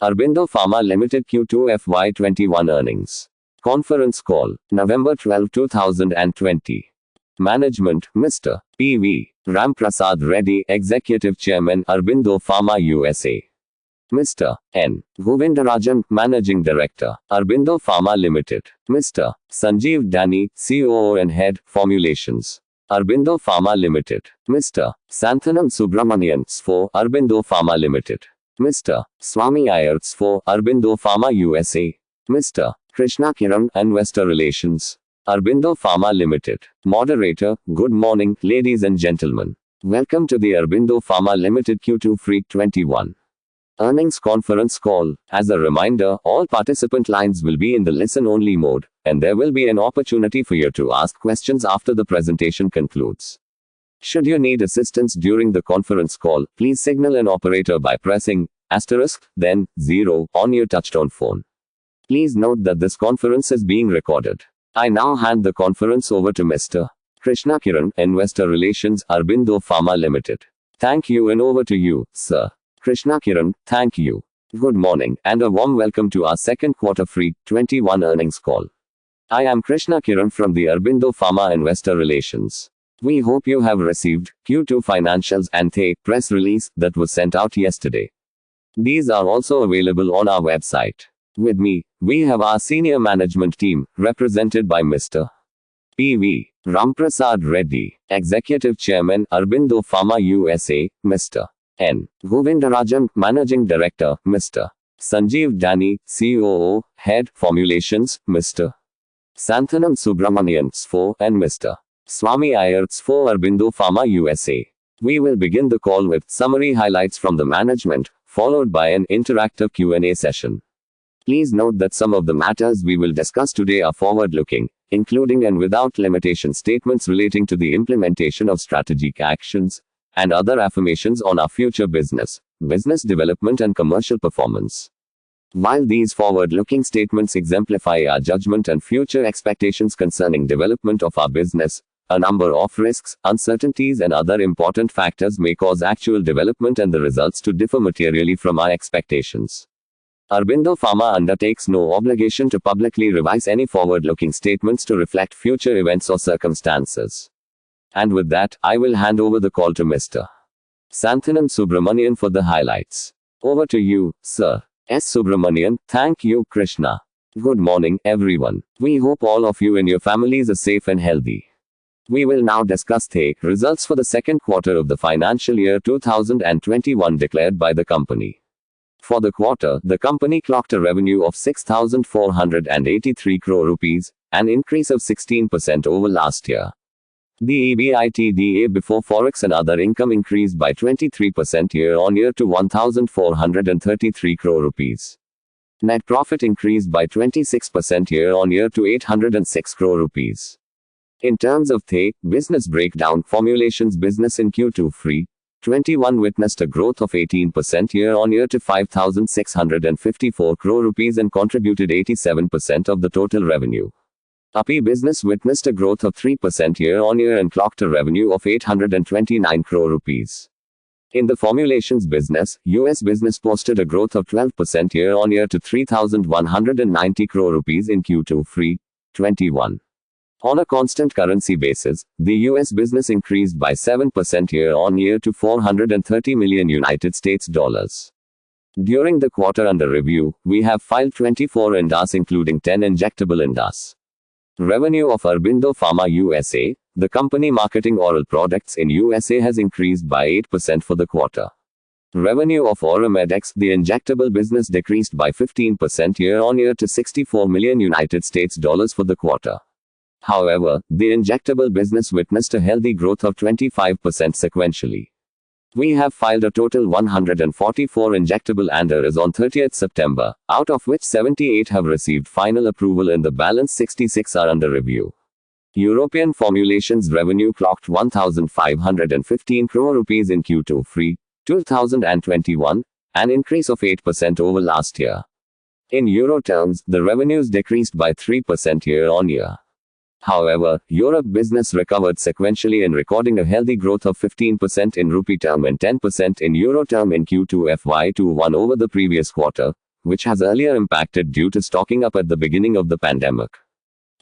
Aurobindo Pharma Limited Q2 FY21 earnings. Conference call, November 12, 2020. Management, Mr. P.V. Ramprasad Reddy, Executive Chairman, Aurobindo Pharma USA. Mr. N. Govindarajan, Managing Director, Aurobindo Pharma Limited. Mr. Sanjeev Dani, COO and Head, Formulations, Aurobindo Pharma Limited. Mr. Santhanam Subramanian, for Aurobindo Pharma Limited. Mr. Swami Iyer, for Aurobindo Pharma USA. Mr. Krishna Kiran, Investor Relations, Aurobindo Pharma Limited. Moderator, good morning, ladies and gentlemen. Welcome to the Aurobindo Pharma Limited Q2 FY21 earnings conference call. As a reminder, all participant lines will be in the listen-only mode, and there will be an opportunity for you to ask questions after the presentation concludes. Should you need assistance during the conference call, please signal an operator by pressing asterisk, then 0 on your touchtone phone. Please note that this conference is being recorded. I now hand the conference over to Mr. Krishna Kiran, Investor Relations, Aurobindo Pharma Limited. Thank you, and over to you, sir. Krishna Kiran, thank you. Good morning, and a warm welcome to our second quarter FY21 earnings call. I am Krishna Kiran from the Aurobindo Pharma Investor Relations. We hope you have received Q2 financials and the press release that was sent out yesterday. These are also available on our website. With me, we have our senior management team, represented by Mr. P.V. Ramprasad Reddy, Executive Chairman, Aurobindo Pharma USA, Mr. N. Govindarajan, Managing Director, Mr. Sanjeev Dani, COO, Head, Formulations, Mr. Santhanam Subramanian, for, and Mr. Swami Iyer, for Aurobindo Pharma USA. We will begin the call with summary highlights from the management, followed by an interactive Q&A session. Please note that some of the matters we will discuss today are forward-looking, including and without limitation statements relating to the implementation of strategic actions, and other affirmations on our future business development and commercial performance. While these forward-looking statements exemplify our judgment and future expectations concerning development of our business, a number of risks, uncertainties and other important factors may cause actual development and the results to differ materially from our expectations. Aurobindo Pharma undertakes no obligation to publicly revise any forward-looking statements to reflect future events or circumstances. And with that, I will hand over the call to Mr. Santhanam Subramanian for the highlights. Over to you, Sir. S. Subramanian. Thank you, Krishna. Good morning, everyone. We hope all of you and your families are safe and healthy. We will now discuss the results for the second quarter of the financial year 2021 declared by the company. For the quarter, the company clocked a revenue of 6,483 crore rupees, an increase of 16% over last year. The EBITDA before forex and other income increased by 23% year-on-year to 1,433 crore rupees. Net profit increased by 26% year-on-year to 806 crore rupees. In terms of the business breakdown, formulations business in Q2 FY21 witnessed a growth of 18% year-on-year to 5,654 crore rupees and contributed 87% of the total revenue. API business witnessed a growth of 3% year-on-year and clocked a revenue of 829 crore rupees. In the formulations business, US business posted a growth of 12% year-on-year to 3,190 crore rupees in Q2 FY21. On a constant currency basis, the US business increased by 7% year-on-year to $430 million United States dollars. During the quarter under review, we have filed 24 ANDAs including 10 injectable ANDAs. Revenue of Aurobindo Pharma USA, the company marketing oral products in USA, has increased by 8% for the quarter. Revenue of Auromedex, the injectable business, decreased by 15% year-on-year to $64 million United States dollars for the quarter. However, the injectable business witnessed a healthy growth of 25% sequentially. We have filed a total 144 injectable ANDAs on 30th September, out of which 78 have received final approval and the balance 66 are under review. European formulations revenue clocked 1,515 crore rupees in Q2 FY21, an increase of 8% over last year. In euro terms, the revenues decreased by 3% year-on-year. However, Europe business recovered sequentially and recording a healthy growth of 15% in rupee term and 10% in euro term in Q2 FY21 over the previous quarter, which has earlier impacted due to stocking up at the beginning of the pandemic.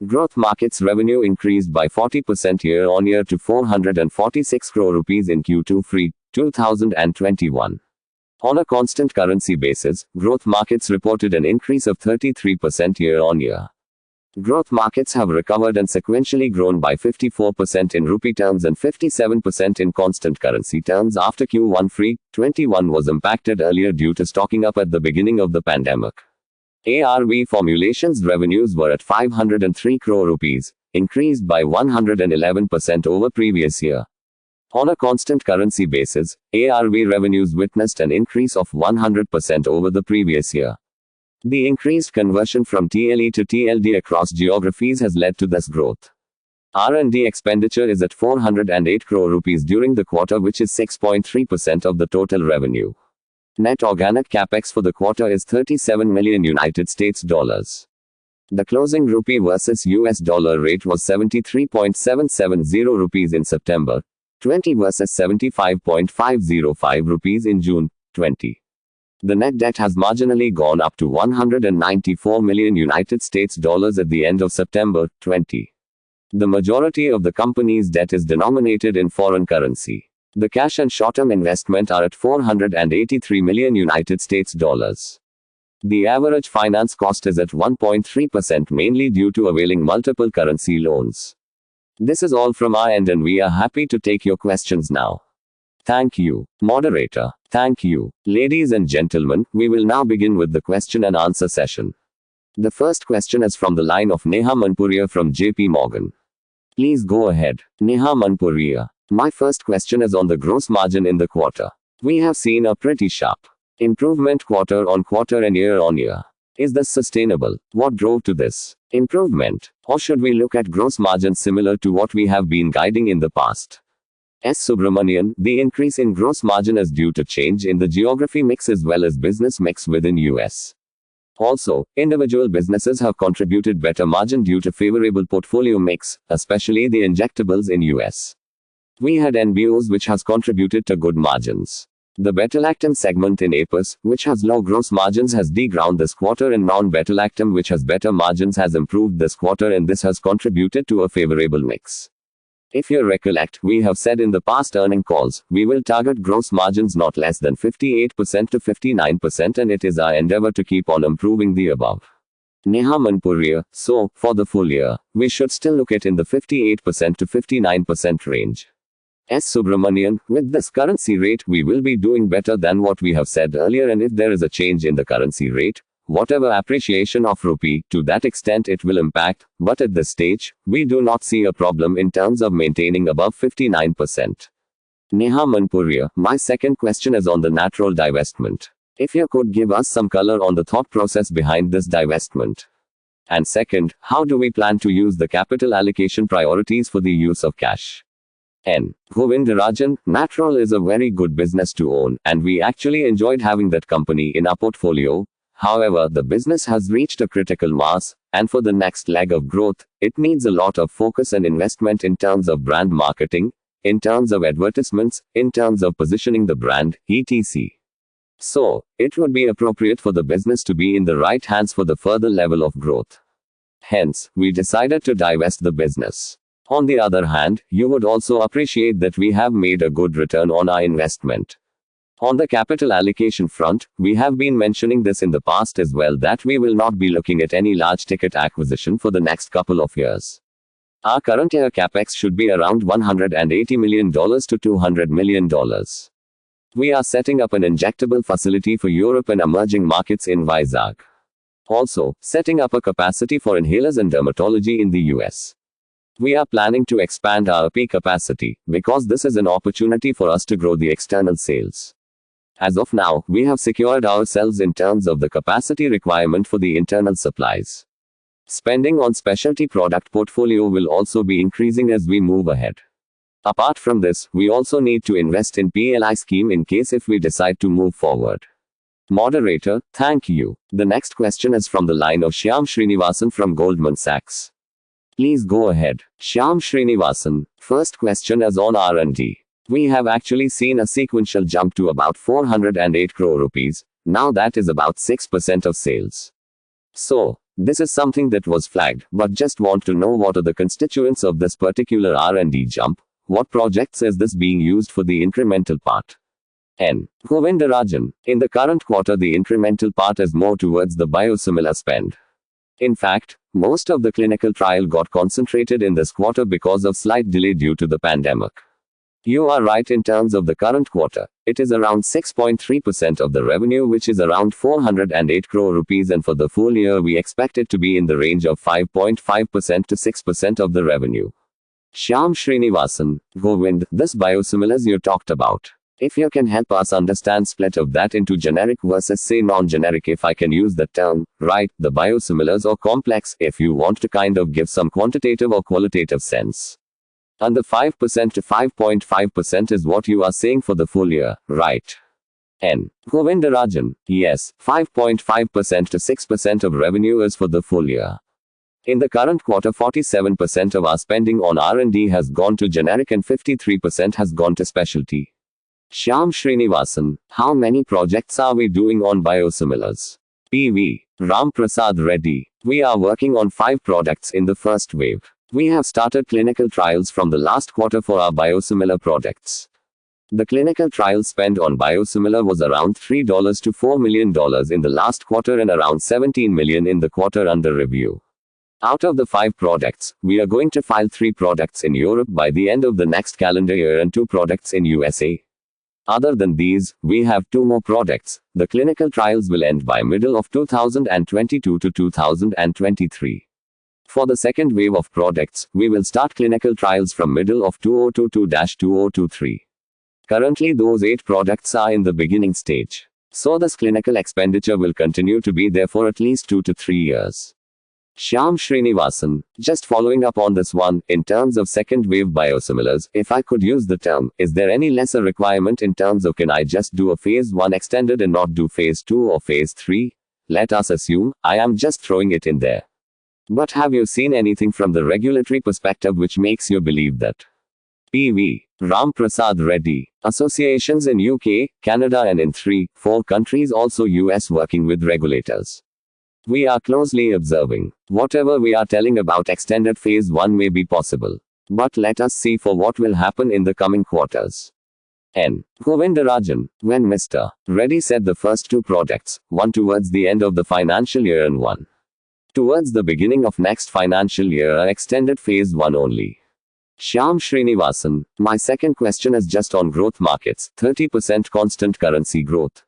Growth markets revenue increased by 40% year-on-year to 446 crore rupees in Q2 2021. On a constant currency basis, growth markets reported an increase of 33% year-on-year. Growth markets have recovered and sequentially grown by 54% in rupee terms and 57% in constant currency terms after Q1 21 was impacted earlier due to stocking up at the beginning of the pandemic. ARV formulations revenues were at 503 crore rupees, increased by 111% over previous year. On a constant currency basis, ARV revenues witnessed an increase of 100% over the previous year. The increased conversion from TLE to TLD across geographies has led to this growth. R&D expenditure is at 408 crore rupees during the quarter, which is 6.3% of the total revenue. Net organic capex for the quarter is $37 million. The closing rupee versus US dollar rate was 73.770 rupees in September 20 versus 75.505 rupees in June 20. The net debt has marginally gone up to $194 million at the end of September 20. The majority of the company's debt is denominated in foreign currency. The cash and short-term investment are at $483 million. The average finance cost is at 1.3%, mainly due to availing multiple currency loans. This is all from our end and we are happy to take your questions now. Thank you, moderator. Thank you. Ladies and gentlemen, we will now begin with the question and answer session. The first question is from the line of Neha Manpuria from JP Morgan. Please go ahead. Neha Manpuria. My first question is on the gross margin in the quarter. We have seen a pretty sharp improvement quarter on quarter and year on year. Is this sustainable? What drove to this improvement? Or should we look at gross margin similar to what we have been guiding in the past? S. Subramanian, the increase in gross margin is due to change in the geography mix as well as business mix within US. Also, individual businesses have contributed better margin due to favorable portfolio mix, especially the injectables in US. We had NBOs which has contributed to good margins. The Beta-lactam segment in APAS, which has low gross margins, has deground this quarter, and non-Beta-lactam, which has better margins, has improved this quarter, and this has contributed to a favorable mix. If you recollect, we have said in the past earning calls, we will target gross margins not less than 58% to 59%, and it is our endeavor to keep on improving the above. Neha Manpuria, so, for the full year, we should still look at in the 58% to 59% range. S. Subramanian, with this currency rate, we will be doing better than what we have said earlier, and if there is a change in the currency rate, whatever appreciation of rupee, to that extent it will impact, but at this stage, we do not see a problem in terms of maintaining above 59%. Neha Manpuria, my second question is on the Natrol divestment. If you could give us some color on the thought process behind this divestment. And second, how do we plan to use the capital allocation priorities for the use of cash? N. Govindarajan, Natrol is a very good business to own, and we actually enjoyed having that company in our portfolio. However, the business has reached a critical mass, and for the next leg of growth, it needs a lot of focus and investment in terms of brand marketing, in terms of advertisements, in terms of positioning the brand, etc. So, it would be appropriate for the business to be in the right hands for the further level of growth. Hence, we decided to divest the business. On the other hand, you would also appreciate that we have made a good return on our investment. On the capital allocation front, we have been mentioning this in the past as well, that we will not be looking at any large ticket acquisition for the next couple of years. Our current year capex should be around $180 million to $200 million. We are setting up an injectable facility for Europe and emerging markets in Vizag. Also, setting up a capacity for inhalers and dermatology in the US. We are planning to expand our AP capacity, because this is an opportunity for us to grow the external sales. As of now, we have secured ourselves in terms of the capacity requirement for the internal supplies. Spending on specialty product portfolio will also be increasing as we move ahead. Apart from this, we also need to invest in PLI scheme in case if we decide to move forward. Moderator, thank you. The next question is from the line of Shyam Srinivasan from Goldman Sachs. Please go ahead. Shyam Srinivasan. First question is on R&D. We have actually seen a sequential jump to about 408 crore rupees, Now that is about 6% of sales. So, this is something that was flagged, but just want to know what are the constituents of this particular R&D jump. What projects is this being used for the incremental part? N. Govindarajan. In the current quarter, the incremental part is more towards the biosimilar spend. In fact, most of the clinical trial got concentrated in this quarter because of slight delay due to the pandemic. You are right in terms of the current quarter. It is around 6.3% of the revenue, which is around 408 crore rupees, and for the full year we expect it to be in the range of 5.5% to 6% of the revenue. Shyam Srinivasan. Govind, this biosimilars you talked about. If you can help us understand split of that into generic versus say non-generic, if I can use that term, right, the biosimilars or complex, if you want to kind of give some quantitative or qualitative sense. And the 5% to 5.5% is what you are saying for the full year, right? N. Govindarajan. Yes, 5.5% to 6% of revenue is for the full year. In the current quarter, 47% of our spending on R&D has gone to generic and 53% has gone to specialty. Shyam Srinivasan. How many projects are we doing on biosimilars? PV. Ram Prasad Reddy. We are working on 5 products in the first wave. We have started clinical trials from the last quarter for our biosimilar products. The clinical trial spend on biosimilar was around $3 to $4 million in the last quarter and around $17 million in the quarter under review. Out of the 5 products, we are going to file 3 products in Europe by the end of the next calendar year and 2 products in USA. Other than these, we have 2 more products. The clinical trials will end by middle of 2022 to 2023. For the second wave of products, we will start clinical trials from middle of 2022-2023. Currently those 8 products are in the beginning stage. So this clinical expenditure will continue to be there for at least 2 to 3 years. Shyam Srinivasan. Just following up on this one, in terms of second wave biosimilars, if I could use the term, is there any lesser requirement in terms of can I just do a phase 1 extended and not do phase 2 or phase 3? Let us assume, I am just throwing it in there. But have you seen anything from the regulatory perspective which makes you believe that? PV. Ram Prasad Reddy. Associations in UK, Canada and in 3-4 countries, also US, working with regulators. We are closely observing. Whatever we are telling about extended phase 1 may be possible. But let us see for what will happen in the coming quarters. N. Govindarajan. When Mr. Reddy said the first 2 products, one towards the end of the financial year and one towards the beginning of next financial year, are extended phase 1 only. Shyam Srinivasan. My second question is just on growth markets, 30% constant currency growth.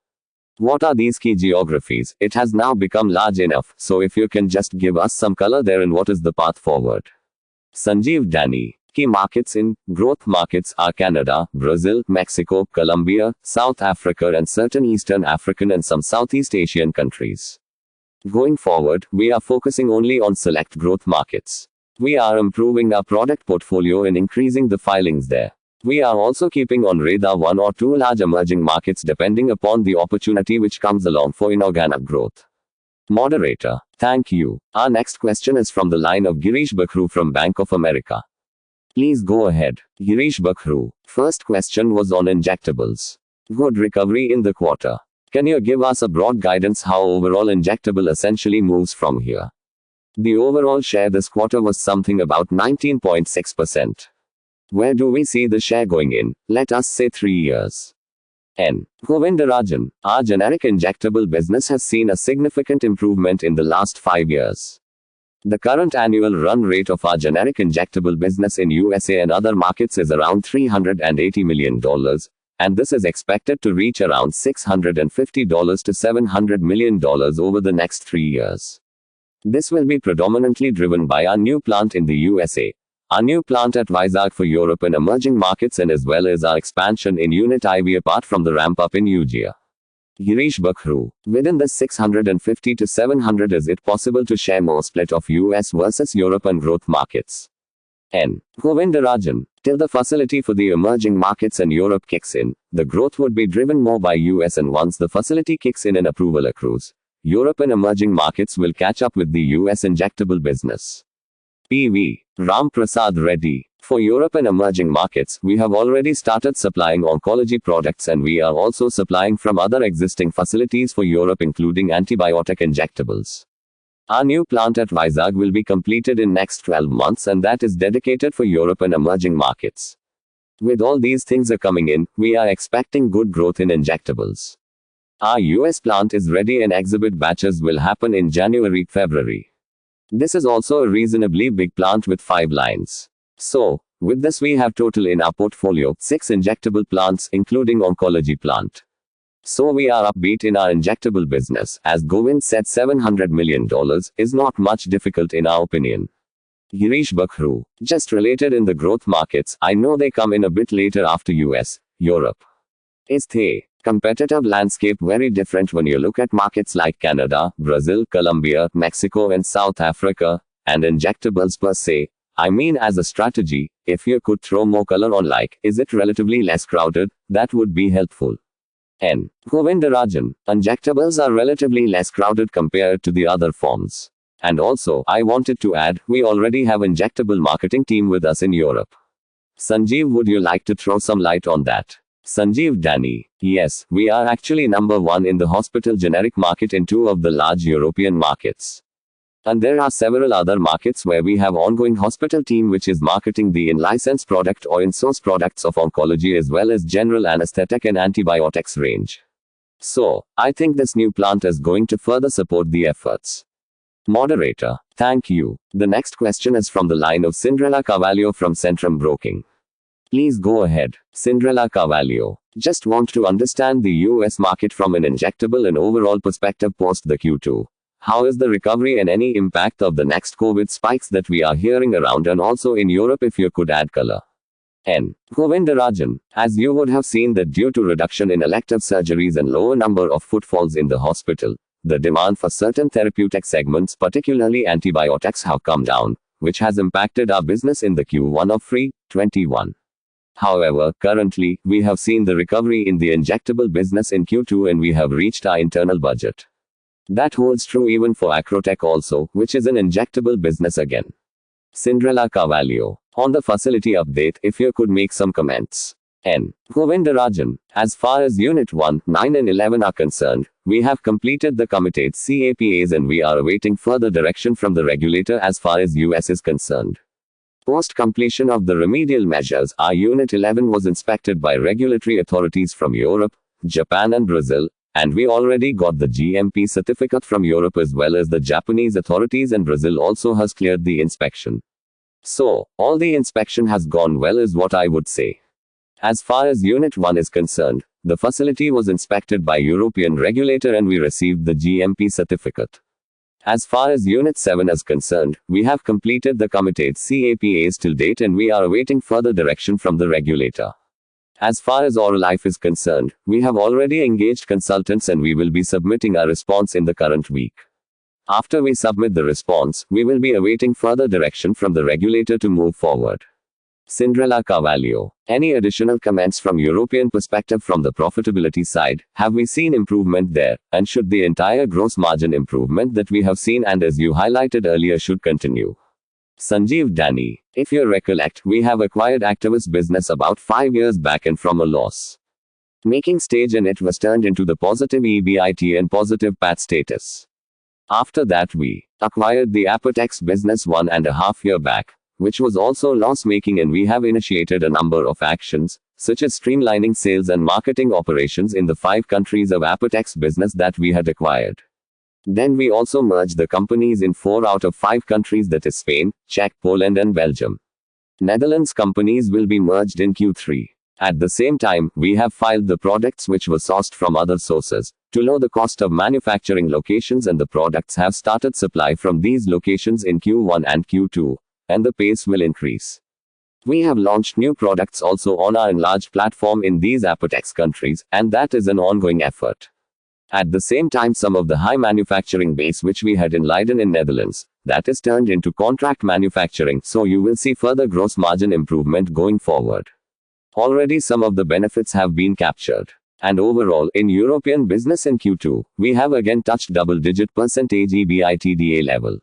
What are these key geographies? It has now become large enough, so if you can just give us some color there and what is the path forward. Sanjeev Dani. Key markets in growth markets are Canada, Brazil, Mexico, Colombia, South Africa and certain Eastern African and some Southeast Asian countries. Going forward, we are focusing only on select growth markets. We are improving our product portfolio and increasing the filings there. We are also keeping on radar 1 or 2 large emerging markets depending upon the opportunity which comes along for inorganic growth. Moderator. Thank you. Our next question is from the line of Girish Bakhru from Bank of America. Please go ahead. Girish Bakhru. First question was on injectables. Good recovery in the quarter. Can you give us a broad guidance how overall injectable essentially moves from here? The overall share this quarter was something about 19.6%. Where do we see the share going in, let us say 3 years? N. Govindarajan. Our generic injectable business has seen a significant improvement in the last 5 years. The current annual run rate of our generic injectable business in USA and other markets is around $380 million, and this is expected to reach around $650 to $700 million over the next 3 years. This will be predominantly driven by our new plant in the USA, our new plant at Vizag for Europe and emerging markets, and as well as our expansion in Unit IV apart from the ramp up in Eugia. Girish Bakhru. Within the 650 to 700, is it possible to share more split of US versus Europe and growth markets? N. Govindarajan. Till the facility for the emerging markets and Europe kicks in, the growth would be driven more by US, and once the facility kicks in and approval accrues, Europe and emerging markets will catch up with the US injectable business. PV. Ram Prasad Reddy. For Europe and emerging markets, we have already started supplying oncology products, and we are also supplying from other existing facilities for Europe, including antibiotic injectables. Our new plant at Vizag will be completed in next 12 months, and that is dedicated for Europe and emerging markets. With all these things are coming in, we are expecting good growth in injectables. Our US plant is ready and exhibit batches will happen in January-February. This is also a reasonably big plant with 5 lines. So, with this we have total in our portfolio 6 injectable plants, including oncology plant. So we are upbeat in our injectable business. As Govind said, $700 million is not much difficult in our opinion. Girish Bakhru, just related in the growth markets, I know they come in a bit later after US, Europe. Is the competitive landscape very different when you look at markets like Canada, Brazil, Colombia, Mexico and South Africa, and injectables per se? I mean, as a strategy, if you could throw more color on, like, is it relatively less crowded? That would be helpful. N. Govindarajan, injectables are relatively less crowded compared to the other forms. And also, I wanted to add, we already have injectable marketing team with us in Europe. Sanjeev, would you like to throw some light on that? Sanjeev Dani, yes, we are actually number 1 in the hospital generic market in 2 of the large European markets. And there are several other markets where we have ongoing hospital team which is marketing the in-license product or in-source products of oncology as well as general anesthetic and antibiotics range. So, I think this new plant is going to further support the efforts. Moderator, thank you. The next question is from the line of Cinderella Carvalho from Centrum Broking. Please go ahead. Cinderella Carvalho, just want to understand the US market from an injectable and overall perspective post the Q2. How is the recovery and any impact of the next COVID spikes that we are hearing around, and also in Europe if you could add color? N. Govindarajan, as you would have seen that due to reduction in elective surgeries and lower number of footfalls in the hospital, the demand for certain therapeutic segments, particularly antibiotics, have come down, which has impacted our business in the Q1 of 2021. However, currently, we have seen the recovery in the injectable business in Q2 and we have reached our internal budget. That holds true even for Acrotech also, which is an injectable business again. Cinderella Carvalho, on the facility update, if you could make some comments. N. Govindarajan, as far as Unit 1, 9 and 11 are concerned, we have completed the committed CAPAs and we are awaiting further direction from the regulator as far as US is concerned. Post completion of the remedial measures, our Unit 11 was inspected by regulatory authorities from Europe, Japan and Brazil, and we already got the GMP certificate from Europe as well as the Japanese authorities, and Brazil also has cleared the inspection. So, all the inspection has gone well is what I would say. As far as Unit 1 is concerned, the facility was inspected by European regulator and we received the GMP certificate. As far as Unit 7 is concerned, we have completed the committed CAPAs till date and we are awaiting further direction from the regulator. As far as Oralife is concerned, we have already engaged consultants and we will be submitting our response in the current week. After we submit the response, we will be awaiting further direction from the regulator to move forward. Cinderella Carvalho, any additional comments from European perspective from the profitability side? Have we seen improvement there, and should the entire gross margin improvement that we have seen and as you highlighted earlier should continue? Sanjeev Dani, if you recollect, we have acquired Actavis business about 5 years back and from a loss making stage, and it was turned into the positive EBIT and positive PAT status. After that we acquired the Apotex business 1.5 years back, which was also loss-making, and we have initiated a number of actions, such as streamlining sales and marketing operations in the 5 countries of Apotex business that we had acquired. Then we also merged the companies in 4 out of 5 countries, that is Spain, Czech, Poland and Belgium. Netherlands companies will be merged in Q3. At the same time, we have filed the products which were sourced from other sources, to lower the cost of manufacturing locations, and the products have started supply from these locations in Q1 and Q2. And the pace will increase. We have launched new products also on our enlarged platform in these Apotex countries, and that is an ongoing effort. At the same time, some of the high manufacturing base which we had in Leiden in Netherlands, that is turned into contract manufacturing, so you will see further gross margin improvement going forward. Already some of the benefits have been captured. And overall, in European business in Q2, we have again touched double-digit % EBITDA level.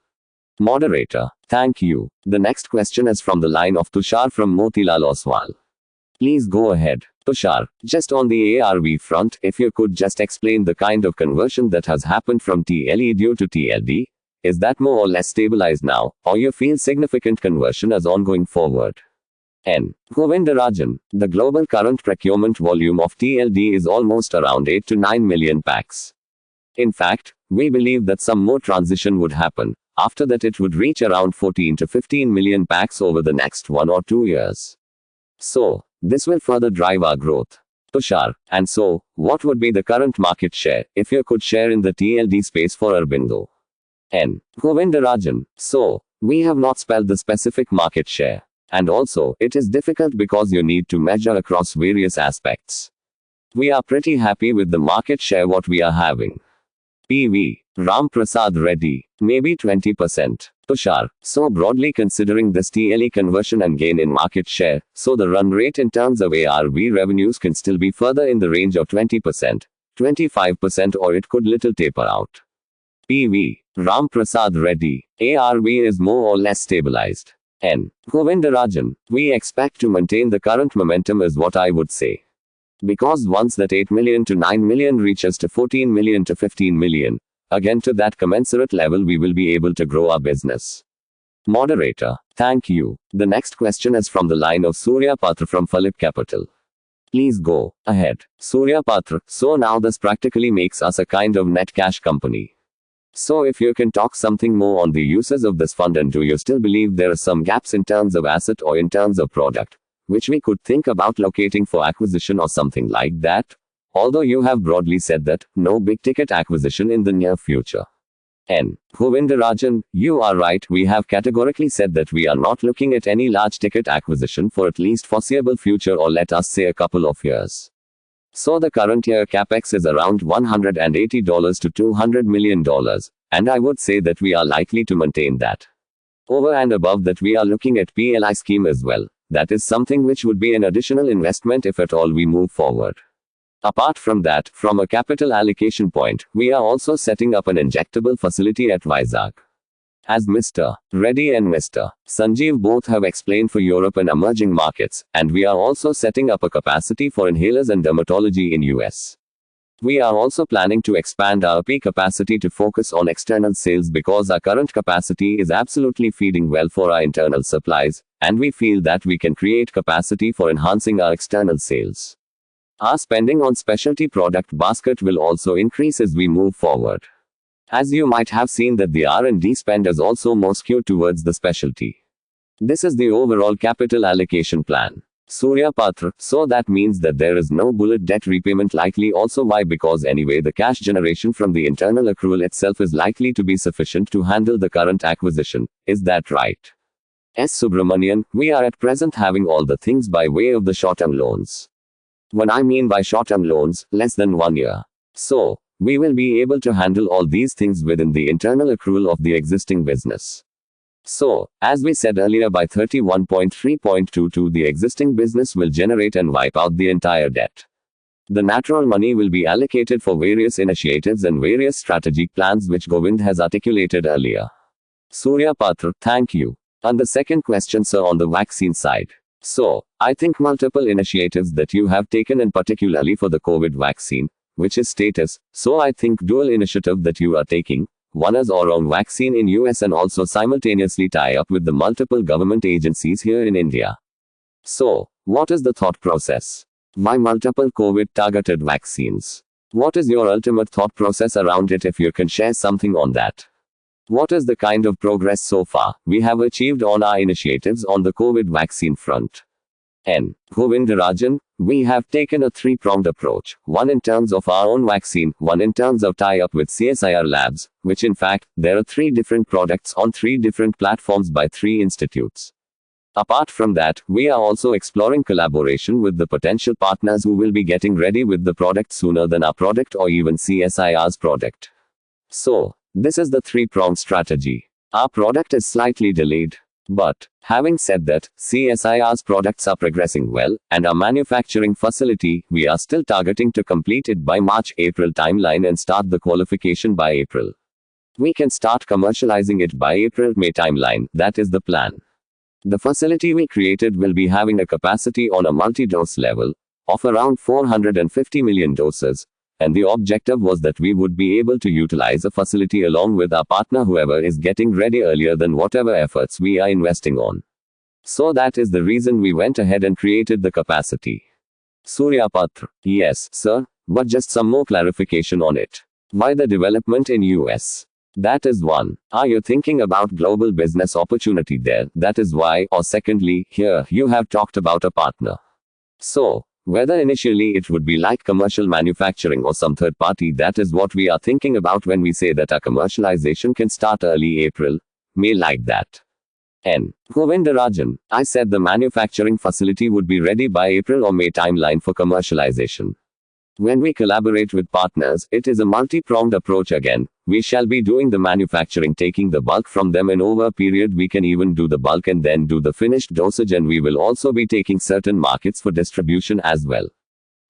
Moderator, Thank you. The next question is from the line of Tushar from Motilal Oswal. Please go ahead. Tushar, just on the ARV front, if you could just explain the kind of conversion that has happened from TLE to TLD. Is that more or less stabilized now, or you feel significant conversion as ongoing forward? N. Govindarajan, the global current procurement volume of TLD is almost around 8 to 9 million packs. In fact, we believe that some more transition would happen. After that, it would reach around 14 to 15 million packs over the next 1 or 2 years. So, this will further drive our growth. Tushar, and so, what would be the current market share, if you could share in the TLD space for Aurobindo? N. Govindarajan, so, we have not spelled the specific market share. And also, it is difficult because you need to measure across various aspects. We are pretty happy with the market share what we are having. PV. Ram Prasad Reddy, maybe 20%. Tushar, so broadly considering this TLE conversion and gain in market share, so the run rate in terms of ARV revenues can still be further in the range of 20%, 25%, or it could little taper out. PV. Ram Prasad Reddy, ARV is more or less stabilized. N. Govindarajan, we expect to maintain the current momentum is what I would say. Because once that 8 million to 9 million reaches to 14 million to 15 million, again to that commensurate level we will be able to grow our business. Moderator, thank you. The next question is from the line of Surya Patra from Phillip Capital. Please go ahead. Surya Patra, so now this practically makes us a kind of net cash company. So if you can talk something more on the uses of this fund, and do you still believe there are some gaps in terms of asset or in terms of product, which we could think about locating for acquisition or something like that? Although you have broadly said that, no big ticket acquisition in the near future. N. Govindarajan, you are right, we have categorically said that we are not looking at any large ticket acquisition for at least foreseeable future, or let us say a couple of years. So the current year capex is around $180 to $200 million, and I would say that we are likely to maintain that. Over and above that, we are looking at PLI scheme as well. That is something which would be an additional investment if at all we move forward. Apart from that, from a capital allocation point, we are also setting up an injectable facility at Vizag. As Mr. Reddy and Mr. Sanjeev both have explained, for Europe and emerging markets, and we are also setting up a capacity for inhalers and dermatology in US. We are also planning to expand our P capacity to focus on external sales, because our current capacity is absolutely feeding well for our internal supplies, and we feel that we can create capacity for enhancing our external sales. Our spending on specialty product basket will also increase as we move forward. As you might have seen that the R&D spend is also more skewed towards the specialty. This is the overall capital allocation plan. Surya Patra, so that means that there is no bullet debt repayment likely also. Why? Because anyway the cash generation from the internal accrual itself is likely to be sufficient to handle the current acquisition. Is that right? S. Subramanian, we are at present having all the things by way of the short-term loans. When I mean by short-term loans, less than 1 year. So, we will be able to handle all these things within the internal accrual of the existing business. So, as we said earlier, by 31.3.22 the existing business will generate and wipe out the entire debt. The natural money will be allocated for various initiatives and various strategic plans which Govind has articulated earlier. Surya Patra, thank you. And the second question, sir, on the vaccine side. So, I think multiple initiatives that you have taken, and particularly for the COVID vaccine, which is status, so I think dual initiative that you are taking. One is our own vaccine in US and also simultaneously tie up with the multiple government agencies here in India. So, what is the thought process? Why multiple COVID targeted vaccines? What is your ultimate thought process around it, if you can share something on that? What is the kind of progress so far we have achieved on our initiatives on the COVID vaccine front? N. Govindarajan, we have taken a three-pronged approach, one in terms of our own vaccine, one in terms of tie-up with CSIR labs, which in fact, there are 3 different products on 3 different platforms by 3 institutes. Apart from that, we are also exploring collaboration with the potential partners who will be getting ready with the product sooner than our product or even CSIR's product. So, this is the 3-pronged strategy. Our product is slightly delayed. But, having said that, CSIR's products are progressing well, and our manufacturing facility, we are still targeting to complete it by March-April timeline and start the qualification by April. We can start commercializing it by April-May timeline, that is the plan. The facility we created will be having a capacity on a multi-dose level of around 450 million doses, and the objective was that we would be able to utilize a facility along with our partner whoever is getting ready earlier than whatever efforts we are investing on. So that is the reason we went ahead and created the capacity. Surya Patra: Yes, sir, but just some more clarification on it. Why the development in US? That is one. Are you thinking about global business opportunity there? That is why. Or secondly, here, you have talked about a partner. So, whether initially it would be like commercial manufacturing or some third party, that is what we are thinking about when we say that our commercialization can start early April, May like that. N. Govindarajan: I said the manufacturing facility would be ready by April or May timeline for commercialization. When we collaborate with partners, it is a multi-pronged approach again. We shall be doing the manufacturing, taking the bulk from them, and over a period we can even do the bulk and then do the finished dosage, and we will also be taking certain markets for distribution as well.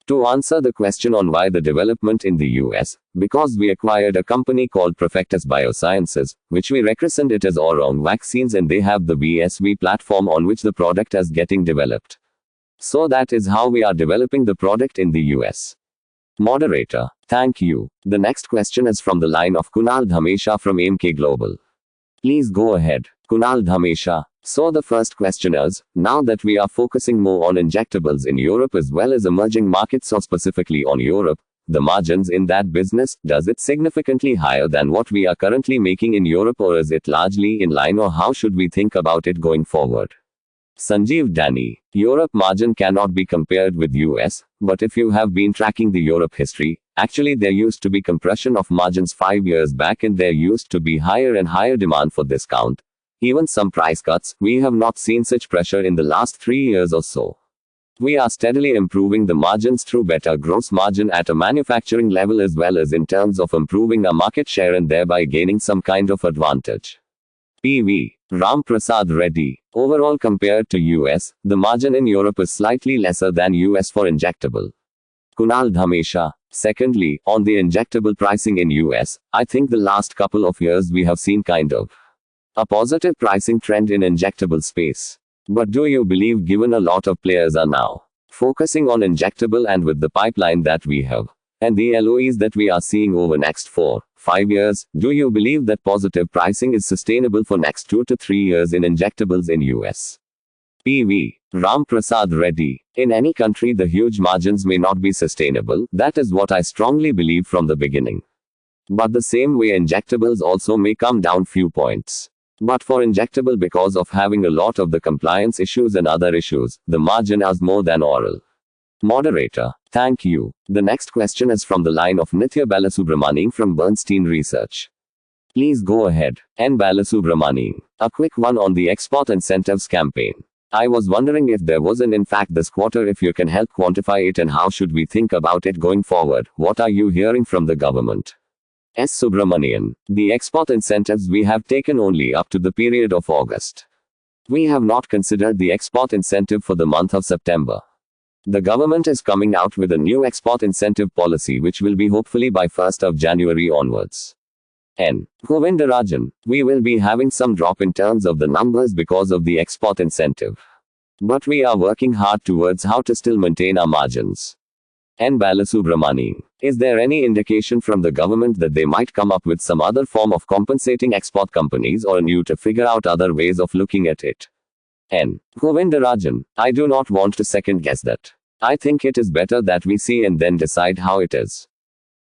To answer the question on why the development in the US, because we acquired a company called Perfectus Biosciences, which we rechristened it as Orong Vaccines, and they have the VSV platform on which the product is getting developed. So that is how we are developing the product in the US. Moderator: Thank you. The next question is from the line of Kunal Dhamesha from MK Global. Please go ahead, Kunal Dhamesha. So the first question is, now that we are focusing more on injectables in Europe as well as emerging markets, or specifically on Europe, the margins in that business, does it significantly higher than what we are currently making in Europe, or is it largely in line, or how should we think about it going forward? Sanjeev Danny: Europe margin cannot be compared with US, but if you have been tracking the Europe history, actually there used to be compression of margins 5 years back, and there used to be higher and higher demand for discount. Even some price cuts. We have not seen such pressure in the last 3 years or so. We are steadily improving the margins through better gross margin at a manufacturing level as well as in terms of improving our market share and thereby gaining some kind of advantage. PV Ram Prasad Reddy: Overall, compared to US, the margin in Europe is slightly lesser than US for injectable. Kunal Dhamesha: Secondly, on the injectable pricing in US, I think the last couple of years we have seen kind of a positive pricing trend in injectable space. But do you believe, given a lot of players are now focusing on injectable and with the pipeline that we have, and the LOEs that we are seeing over next 4-5 years, do you believe that positive pricing is sustainable for next 2 to 3 years in injectables in US? PV Ram Prasad Reddy: In any country the huge margins may not be sustainable. That is what I strongly believe from the beginning. But the same way injectables also may come down few points. But for injectable, because of having a lot of the compliance issues and other issues, the margin is more than oral. Moderator: Thank you. The next question is from the line of Nithya Balasubramanian from Bernstein Research. Please go ahead, N. Balasubramanian. A quick one on the export incentives campaign. I was wondering if there was an impact this quarter, if you can help quantify it, and how should we think about it going forward. What are you hearing from the government? S. Subramanian: The export incentives we have taken only up to the period of August. We have not considered the export incentive for the month of September. The government is coming out with a new export incentive policy which will be hopefully by 1st of January onwards. N. Govindarajan: We will be having some drop in terms of the numbers because of the export incentive. But we are working hard towards how to still maintain our margins. N. Balasubramanian: Is there any indication from the government that they might come up with some other form of compensating export companies, or new to figure out other ways of looking at it? N. Govindarajan: I do not want to second guess that. I think it is better that we see and then decide how it is.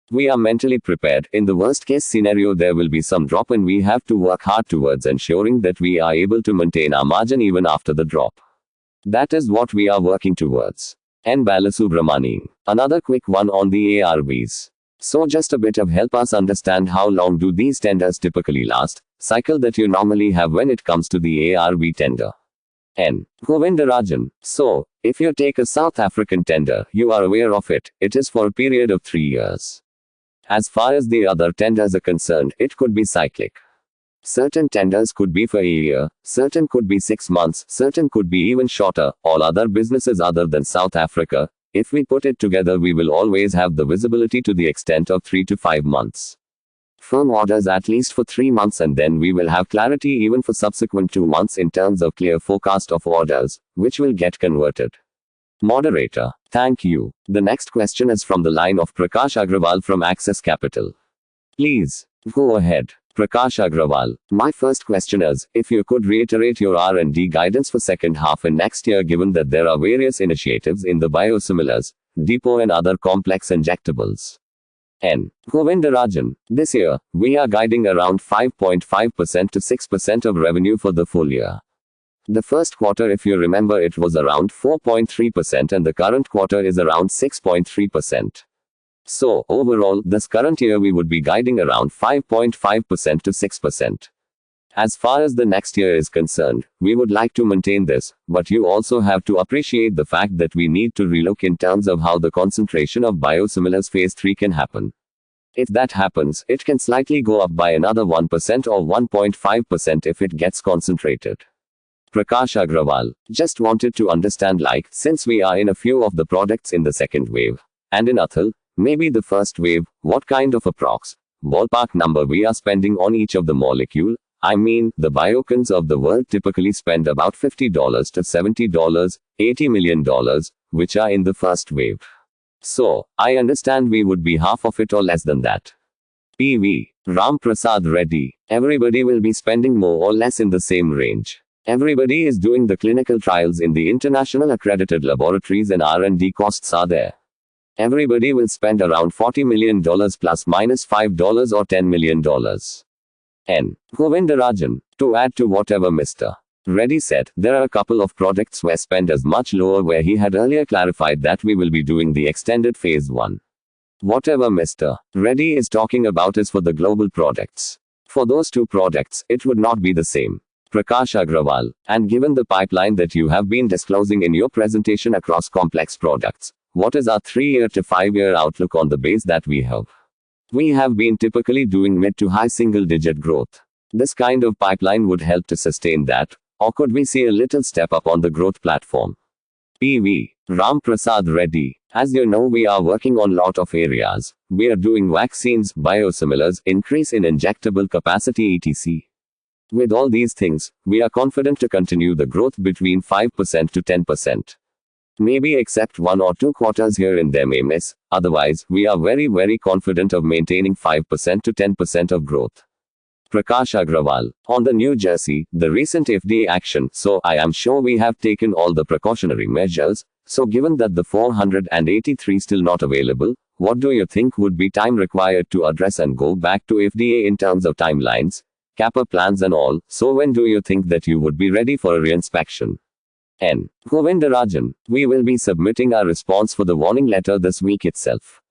We are mentally prepared. In the worst case scenario there will be some drop, and we have to work hard towards ensuring that we are able to maintain our margin even after the drop. That is what we are working towards. N. Balasubramanian: Another quick one on the ARVs. So just a bit of help us understand how long do these tenders typically last, cycle that you normally have when it comes to the ARV tender. N. Govindarajan: So, if you take a South African tender, you are aware of it, it is for a period of 3 years. As far as the other tenders are concerned, it could be cyclic. Certain tenders could be for a year, certain could be 6 months, certain could be even shorter. All other businesses other than South Africa, if we put it together, we will always have the visibility to the extent of 3 to 5 months. firm orders at least for 3 months, and then we will have clarity even for subsequent 2 months in terms of clear forecast of orders, which will get converted. Moderator, thank you. The next question is from the line of Prakash Agrawal from Axis Capital. Please, go ahead. Prakash Agrawal, my first question is, if you could reiterate your R&D guidance for second half and next year, given that there are various initiatives in the biosimilars, depot and other complex injectables. N. Govindarajan, this year, we are guiding around 5.5% to 6% of revenue for the full year. The first quarter, if you remember, it was around 4.3%, and the current quarter is around 6.3%. So, overall, this current year we would be guiding around 5.5% to 6%. As far as the next year is concerned, we would like to maintain this, but you also have to appreciate the fact that we need to relook in terms of how the concentration of biosimilars phase 3 can happen. If that happens, it can slightly go up by another 1% or 1.5% if it gets concentrated. Prakash Agrawal, just wanted to understand, like, since we are in a few of the products in the second wave, and in Athal, maybe the first wave, what kind of ballpark number we are spending on each of the molecule? I mean, the Biocons of the world typically spend about $50 to $70, $80 million, which are in the first wave. So, I understand we would be half of it or less than that. PV. Ram Prasad Reddy, everybody will be spending more or less in the same range. Everybody is doing the clinical trials in the international accredited laboratories, and R&D costs are there. Everybody will spend around $40 million plus minus $5 or $10 million. N. Govindarajan, to add to whatever Mr. Reddy said, there are a couple of products where spend is much lower, where he had earlier clarified that we will be doing the extended phase 1. Whatever Mr. Reddy is talking about is for the global products. For those two products, it would not be the same. Prakash Agrawal, and given the pipeline that you have been disclosing in your presentation across complex products, what is our 3-year to 5-year outlook on the base that we have? We have been typically doing mid to high single-digit growth. This kind of pipeline would help to sustain that, or could we see a little step up on the growth platform? PV. Ram Prasad Reddy, as you know, we are working on lot of areas. We are doing vaccines, biosimilars, increase in injectable capacity, etc. With all these things, we are confident to continue the growth between 5% to 10%. Maybe except 1 or 2 quarters here and there may miss, otherwise, we are very confident of maintaining 5% to 10% of growth. Prakash Agrawal, on the New Jersey, the recent FDA action, so I am sure we have taken all the precautionary measures, so given that the 483 still not available, what do you think would be time required to address and go back to FDA in terms of timelines, CAPA plans and all? So when do you think that you would be ready for a reinspection? N. Govindarajan, we will be submitting our response for the warning letter this week itself.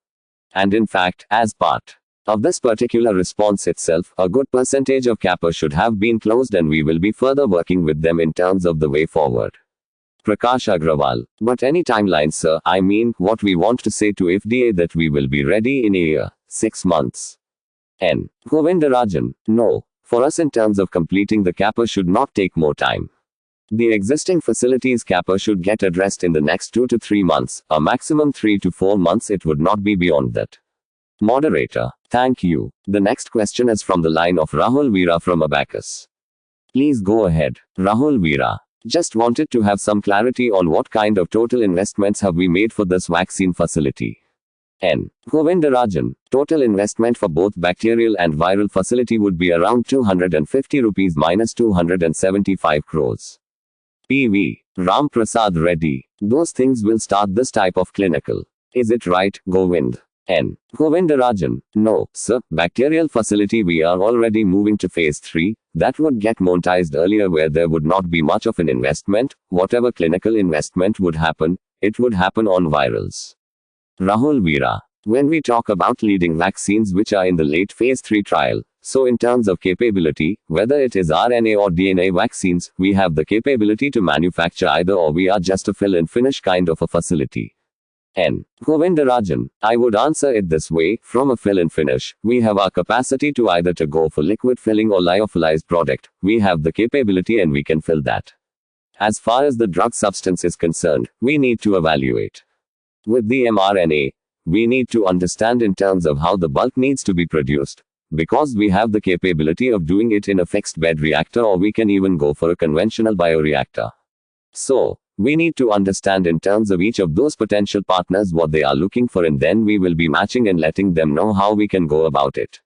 And in fact, as part of this particular response itself, a good percentage of CAPA should have been closed, and we will be further working with them in terms of the way forward. Prakash Agrawal, but any timeline, sir? I mean, what we want to say to FDA that we will be ready in a year, 6 months. N. Govindarajan, no. For us, in terms of completing the CAPA should not take more time. The existing facilities CAPA should get addressed in the next 2 to 3 months, a maximum 3 to 4 months, it would not be beyond that. Moderator, thank you. The next question is from the line of Rahul Veera from Abacus. Please go ahead. Rahul Veera, just wanted to have some clarity on what kind of total investments have we made for this vaccine facility. N. Govindarajan, total investment for both bacterial and viral facility would be around 250 rupees minus 275 crores. PV. Ram Prasad Reddy, those things will start this type of clinical. Is it right, Govind? N. Govindarajan, no, sir, bacterial facility we are already moving to phase 3, that would get monetized earlier, where there would not be much of an investment. Whatever clinical investment would happen, it would happen on virals. Rahul Veera, when we talk about leading vaccines which are in the late phase 3 trial, so in terms of capability, whether it is RNA or DNA vaccines, we have the capability to manufacture either, or we are just a fill and finish kind of a facility. N. Govindarajan, I would answer it this way, from a fill and finish, we have our capacity to either to go for liquid filling or lyophilized product, we have the capability and we can fill that. As far as the drug substance is concerned, we need to evaluate. With the mRNA, we need to understand in terms of how the bulk needs to be produced. because we have the capability of doing it in a fixed bed reactor, or we can even go for a conventional bioreactor. So, we need to understand in terms of each of those potential partners what they are looking for, and then we will be matching and letting them know how we can go about it.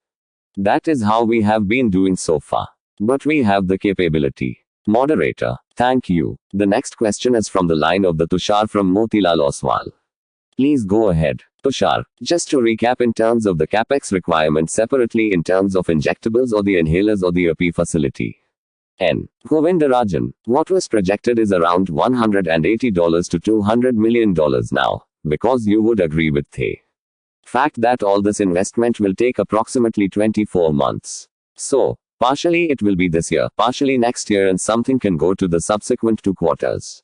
That is how we have been doing so far. But we have the capability. Moderator, thank you. The next question is from the line of the Tushar from Motilal Oswal. Please go ahead. Tushar, just to recap in terms of the capex requirement separately in terms of injectables or the inhalers or the AP facility. N. Govindarajan, what was projected is around $180 to $200 million now, because you would agree with the fact that all this investment will take approximately 24 months. So, partially it will be this year, partially next year, and something can go to the subsequent 2 quarters.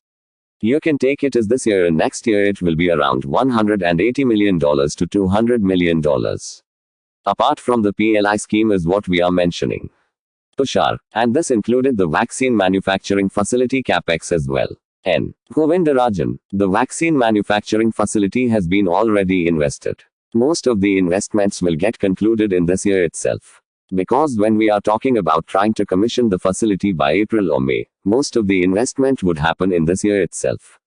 You can take it as this year and next year it will be around $180 million to $200 million. Apart from the PLI scheme is what we are mentioning. Tushar, and this included the vaccine manufacturing facility capex as well. N. Govindarajan, the vaccine manufacturing facility has been already invested. Most of the investments will get concluded in this year itself. Because when we are talking about trying to commission the facility by April or May, most of the investment would happen in this year itself.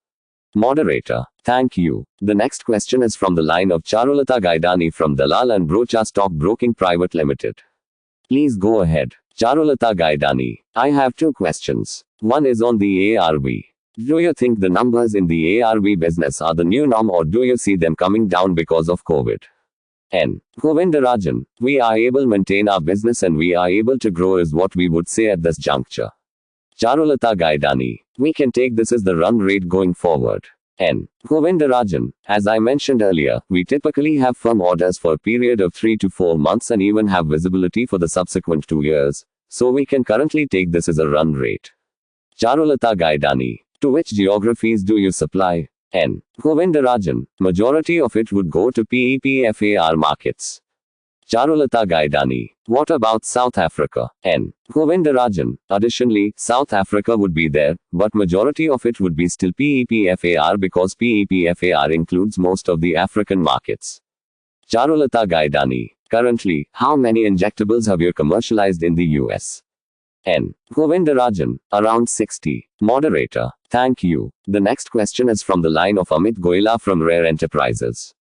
Moderator, thank you. The next question is from the line of Charulata Gaidani from Dalal and Brocha Stock Broking Private Limited. Please go ahead. Charulata Gaidani, I have 2 questions. One is on the ARV. Do you think the numbers in the ARV business are the new norm, or do you see them coming down because of COVID? N. Govindarajan, we are able to maintain our business and we are able to grow is what we would say at this juncture. Charulata Gaidani, we can take this as the run rate going forward. N. Govindarajan, as I mentioned earlier, we typically have firm orders for a period of 3 to 4 months and even have visibility for the subsequent 2 years, so we can currently take this as a run rate. Charulata Gaidani, to which geographies do you supply? N. Govindarajan, majority of it would go to PEPFAR markets. Charulata Gaidani, what about South Africa? N. Govindarajan, additionally, South Africa would be there, but majority of it would be still PEPFAR because PEPFAR includes most of the African markets. Charulata Gaidani, currently, how many injectables have you commercialized in the US? N. Govindarajan, around 60. Moderator, thank you. The next question is from the line of Amit Goela from Rare Enterprises.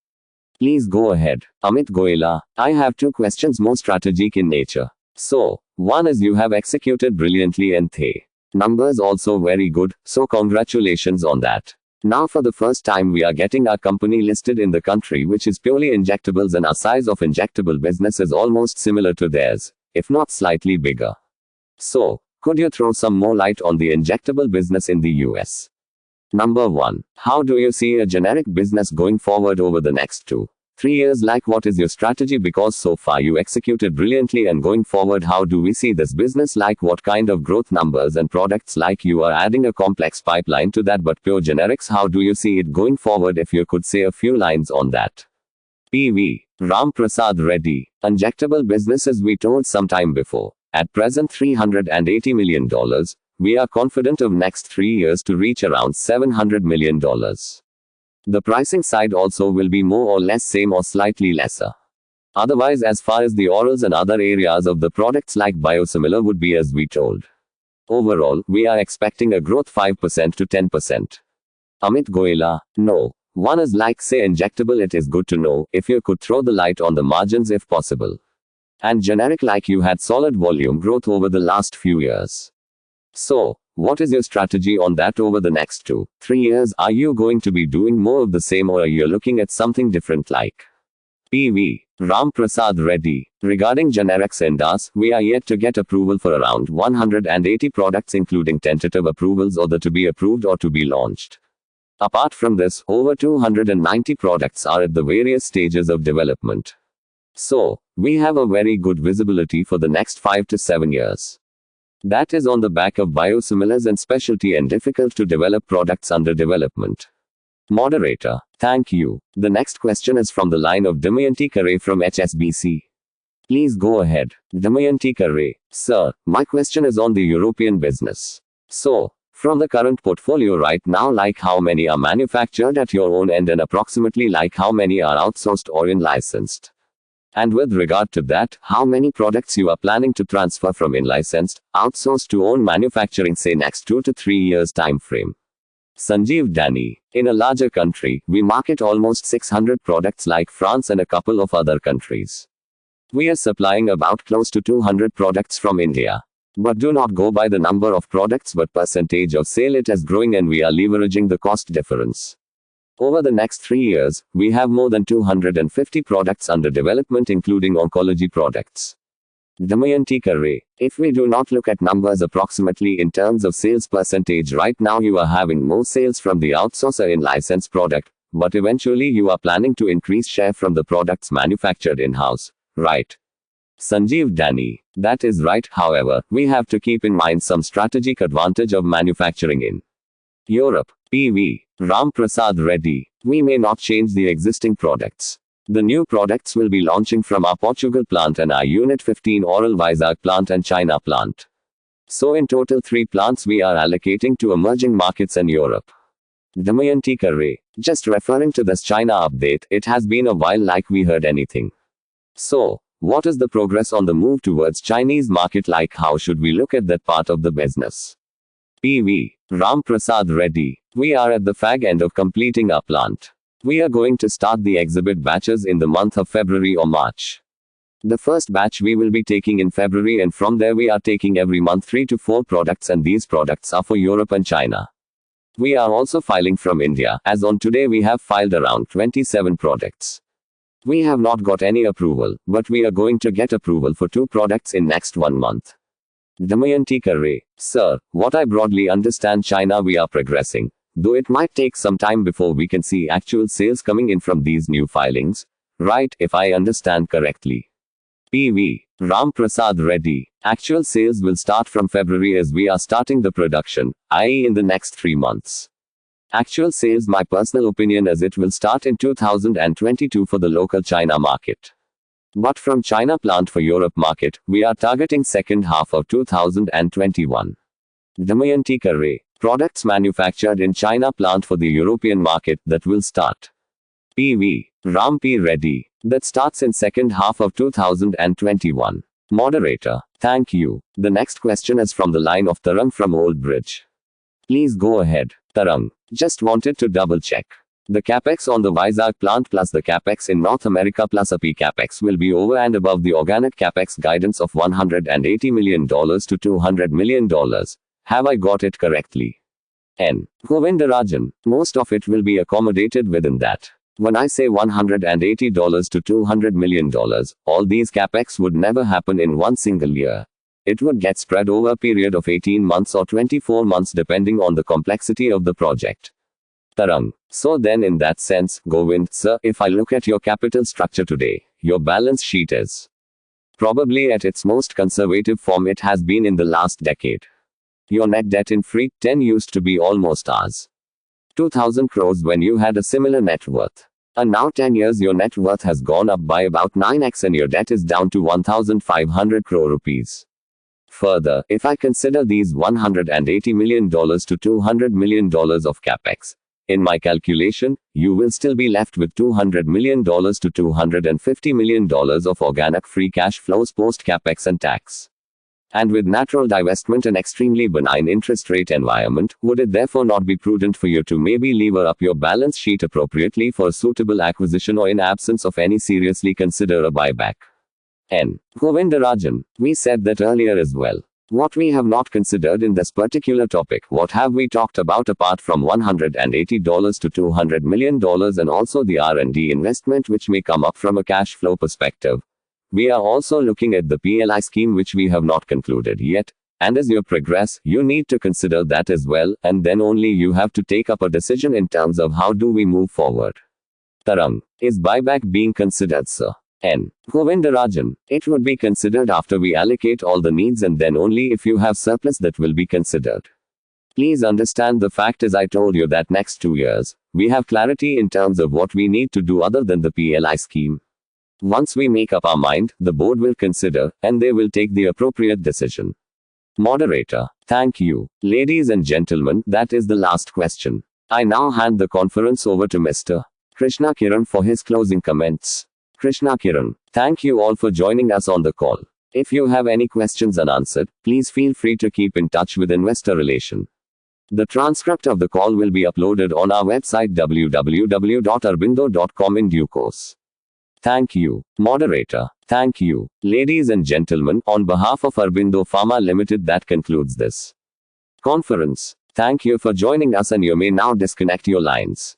Please go ahead. Amit Goela, I have 2 questions more strategic in nature. So, one is you have executed brilliantly and the numbers also very good, so congratulations on that. Now for the first time we are getting our company listed in the country which is purely injectables, and our size of injectable business is almost similar to theirs, if not slightly bigger. So, could you throw some more light on the injectable business in the US? Number 1. How do you see a generic business going forward over the next 2-3 years? Like, what is your strategy? Because so far you executed brilliantly, and going forward, how do we see this business? Like, what kind of growth numbers and products? Like, you are adding a complex pipeline to that, but pure generics, how do you see it going forward? If you could say a few lines on that. PV. Ram Prasad Reddy. Injectable business, as we told some time before, at present $380 million. We are confident of next 3 years to reach around $700 million. The pricing side also will be more or less same or slightly lesser. Otherwise, as far as the orals and other areas of the products like biosimilar would be as we told. Overall, we are expecting a growth 5% to 10%. Amit Goela, no. One is like, say, injectable, it is good to know if you could throw the light on the margins if possible. And generic, like, you had solid volume growth over the last few years. So, what is your strategy on that over the next 2-3 years? Are you going to be doing more of the same, or are you looking at something different like PV? Ram Prasad Reddy. Regarding generics and us, we are yet to get approval for around 180 products, including tentative approvals or the to be approved or to be launched. Apart from this, over 290 products are at the various stages of development. So, we have a very good visibility for the next 5 to 7 years. That is on the back of biosimilars and specialty and difficult to develop products under development. Moderator, thank you. The next question is from the line of Damayanti Kare from HSBC. Please go ahead. Damayanti Kare, sir, my question is on the European business. So, from the current portfolio right now, like, how many are manufactured at your own end, and approximately like how many are outsourced or in licensed? And with regard to that, how many products you are planning to transfer from in-licensed, outsourced to own manufacturing say next 2 to 3 years time frame? Sanjeev Dani. In a larger country, we market almost 600 products like France and a couple of other countries. We are supplying about close to 200 products from India. But do not go by the number of products but percentage of sale. It is growing and we are leveraging the cost difference. Over the next 3 years, we have more than 250 products under development including oncology products. Damayanti Kare. If we do not look at numbers approximately in terms of sales percentage right now, you are having more sales from the outsourcer in licensed product, but eventually you are planning to increase share from the products manufactured in-house, right? Sanjeev Dani. That is right, however, we have to keep in mind some strategic advantage of manufacturing in Europe. PV. Ram Prasad Reddy. We may not change the existing products. The new products will be launching from our Portugal plant and our Unit 15 Oral Vizag plant and China plant. So in total 3 plants we are allocating to emerging markets and Europe. Damayanti Kare. Just referring to this China update, it has been a while like we heard anything. So, what is the progress on the move towards Chinese market, like how should we look at that part of the business? PV. Ram Prasad Reddy. We are at the fag end of completing our plant. We are going to start the exhibit batches in the month of February or March. The first batch we will be taking in February, and from there we are taking every month 3 to 4 products, and these products are for Europe and China. We are also filing from India. As on today we have filed around 27 products. We have not got any approval, but we are going to get approval for 2 products in next 1 month. Damayanti Kare. Sir, what I broadly understand, China we are progressing, though it might take some time before we can see actual sales coming in from these new filings, right, if I understand correctly? PV. Ram Prasad Reddy. Actual sales will start from February as we are starting the production, i.e. in the next 3 months. Actual sales, my personal opinion is it will start in 2022 for the local China market. But from China plant for Europe market, we are targeting second half of 2021. Damayanti Kare. Products manufactured in China plant for the European market, that will start. PV. Ram P. Reddy. That starts in second half of 2021. Moderator. Thank you. The next question is from the line of Tarang from Old Bridge. Please go ahead. Tarang. Just wanted to double check. The capex on the Vizag plant plus the capex in North America plus AP capex will be over and above the organic capex guidance of $180 million to $200 million. Have I got it correctly? N. Govindarajan. Most of it will be accommodated within that. When I say $180 to $200 million, all these capex would never happen in one single year. It would get spread over a period of 18 months or 24 months depending on the complexity of the project. Tarang. So then in that sense, Govind, sir, if I look at your capital structure today, your balance sheet is probably at its most conservative form it has been in the last decade. Your net debt in free 10 used to be almost ours. 2,000 crores when you had a similar net worth. And now 10 years your net worth has gone up by about 9x and your debt is down to 1,500 crore rupees. Further, if I consider these $180 million to $200 million of capex, in my calculation, you will still be left with $200 million to $250 million of organic free cash flows post capex and tax. And with natural divestment and extremely benign interest rate environment, would it therefore not be prudent for you to maybe lever up your balance sheet appropriately for a suitable acquisition, or in absence of any seriously consider a buyback? N. Govindarajan. We said that earlier as well. What we have not considered in this particular topic, what have we talked about apart from $180 to $200 million and also the R&D investment which may come up from a cash flow perspective? We are also looking at the PLI scheme which we have not concluded yet, and as you progress, you need to consider that as well, and then only you have to take up a decision in terms of how do we move forward. Tarang. Is buyback being considered, sir? N. Govindarajan. It would be considered after we allocate all the needs and then only if you have surplus that will be considered. Please understand the fact as I told you that next 2 years, we have clarity in terms of what we need to do other than the PLI scheme. Once we make up our mind, the board will consider, and they will take the appropriate decision. Moderator. Thank you. Ladies and gentlemen, that is the last question. I now hand the conference over to Mr. Krishna Kiran for his closing comments. Krishna Kiran. Thank you all for joining us on the call. If you have any questions unanswered, please feel free to keep in touch with Investor Relation. The transcript of the call will be uploaded on our website www.aurobindo.com in due course. Thank you. Moderator. Thank you. Ladies and gentlemen, on behalf of Aurobindo Pharma Limited, that concludes this conference. Thank you for joining us, and you may now disconnect your lines.